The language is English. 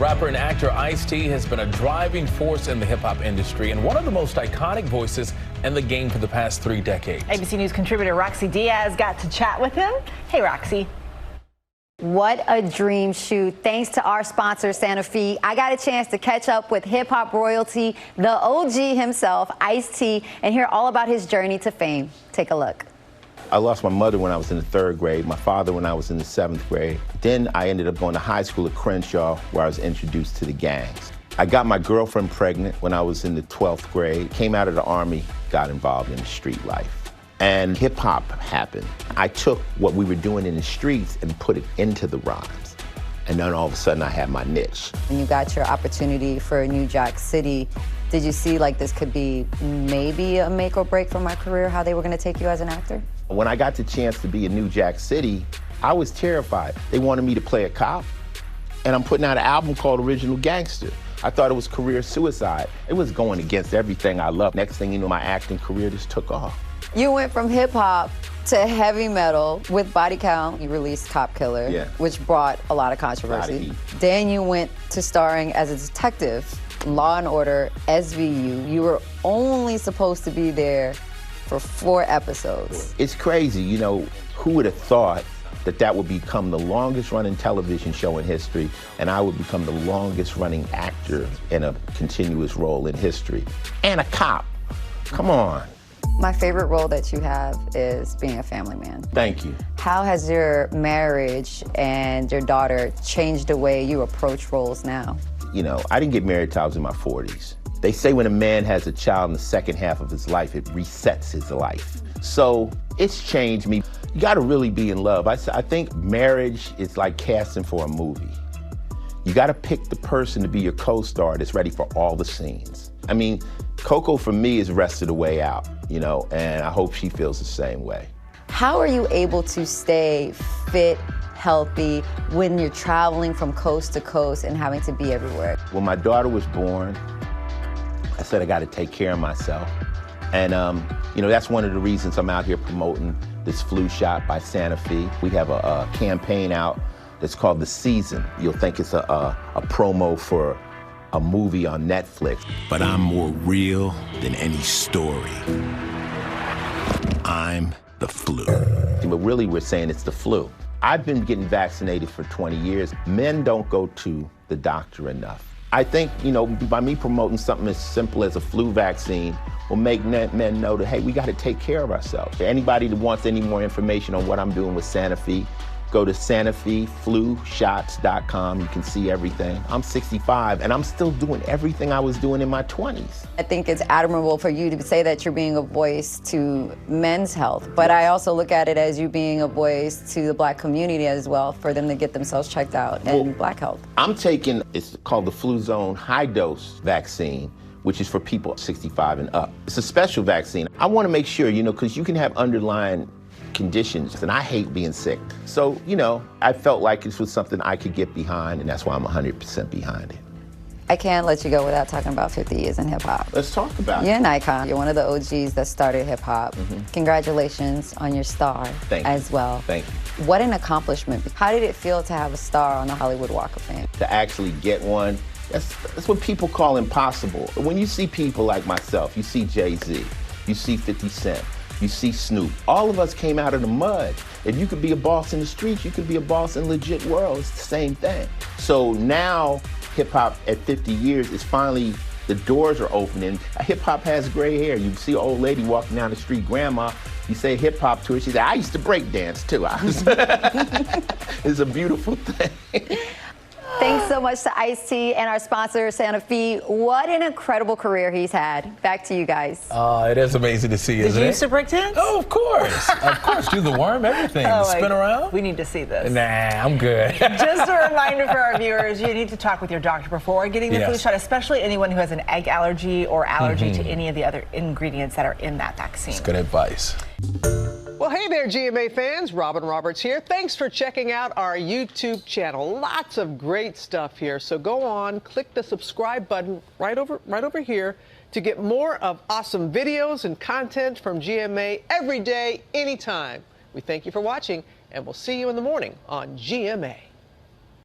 Rapper and actor Ice-T has been a driving force in the hip-hop industry and one of the most iconic voices in the game for the past 3 decades. ABC News contributor Roxy Diaz got to chat with him. Hey, Roxy. What a dream shoot. Thanks to our sponsor, Sanofi, I got a chance to catch up with hip-hop royalty, the OG himself, Ice-T, and hear all about his journey to fame. Take a look. I lost my mother when I was in the 3rd grade, my father when I was in the 7th grade. Then I ended up going to high school at Crenshaw, where I was introduced to the gangs. I got my girlfriend pregnant when I was in the 12th grade, came out of the Army, got involved in the street life. And hip hop happened. I took what we were doing in the streets and put it into the rhymes. And then all of a sudden I had my niche. When you got your opportunity for New Jack City, did you see like this could be maybe a make or break for my career, how they were gonna take you as an actor? When I got the chance to be in New Jack City, I was terrified. They wanted me to play a cop, and I'm putting out an album called Original Gangster. I thought it was career suicide. It was going against everything I love. Next thing you know, my acting career just took off. You went from hip hop to heavy metal with Body Count. You released Cop Killer, which brought a lot of controversy. Then you went to starring as a detective, Law and Order, SVU. You were only supposed to be there for 4 episodes. It's crazy, you know, who would have thought that that would become the longest running television show in history, and I would become the longest running actor in a continuous role in history. And a cop, come on. My favorite role that you have is being a family man. Thank you. How has your marriage and your daughter changed the way you approach roles now? You know, I didn't get married till I was in my 40s. They say when a man has a child in the second half of his life, it resets his life. So it's changed me. You gotta really be in love. I think marriage is like casting for a movie. You gotta pick the person to be your co-star that's ready for all the scenes. I mean, Coco for me is rest of the way out, you know, and I hope she feels the same way. How are you able to stay fit, healthy, when you're traveling from coast to coast and having to be everywhere? When my daughter was born, I said I got to take care of myself. And, you know, that's one of the reasons I'm out here promoting this flu shot by Sanofi. We have a campaign out that's called The Season. You'll think it's a promo for a movie on Netflix. But I'm more real than any story. I'm the flu. But really, we're saying it's the flu. I've been getting vaccinated for 20 years. Men don't go to the doctor enough. I think, you know, by me promoting something as simple as a flu vaccine will make men know that, hey, we got to take care of ourselves. Anybody that wants any more information on what I'm doing with Sanofi, go to SanofiFluShots.com. You can see everything. I'm 65, and I'm still doing everything I was doing in my 20s. I think it's admirable for you to say that you're being a voice to men's health, but I also look at it as you being a voice to the Black community as well, for them to get themselves checked out and Black health. I'm taking, it's called the Fluzone High Dose Vaccine, which is for people 65 and up. It's a special vaccine. I want to make sure, you know, because you can have underlying conditions, and I hate being sick. So, you know, I felt like this was something I could get behind, and that's why I'm 100% behind it. I can't let you go without talking about 50 years in hip-hop. Let's talk about it. You're an icon. You're one of the OGs that started hip-hop. Congratulations on your star as well. Thank you. What an accomplishment. How did it feel to have a star on the Hollywood Walk of Fame? To actually get one, that's what people call impossible. When you see people like myself, you see Jay-Z, you see 50 Cent, you see Snoop. All of us came out of the mud. If you could be a boss in the streets, you could be a boss in the legit world. It's the same thing. So now, hip-hop at 50 years is finally, the doors are opening. Hip-hop has gray hair. You see an old lady walking down the street, grandma, you say hip-hop to her, she said, I used to break dance too. It's a beautiful thing. Thanks so much to Ice-T and our sponsor, Sanofi. What an incredible career he's had. Back to you guys. It is amazing to see, isn't it? Did you used to break dance? Oh, of course. Of course. Do the worm, everything. Spin around. We need to see this. Nah, I'm good. Just a reminder for our viewers, you need to talk with your doctor before getting the flu shot, especially anyone who has an egg allergy or allergy to any of the other ingredients that are in that vaccine. That's good advice. Well, hey there, GMA fans. Robin Roberts here. Thanks for checking out our YouTube channel. Lots of great stuff here. So go on, click the subscribe button right over here to get more of awesome videos and content from GMA every day, anytime. We thank you for watching, and we'll see you in the morning on GMA.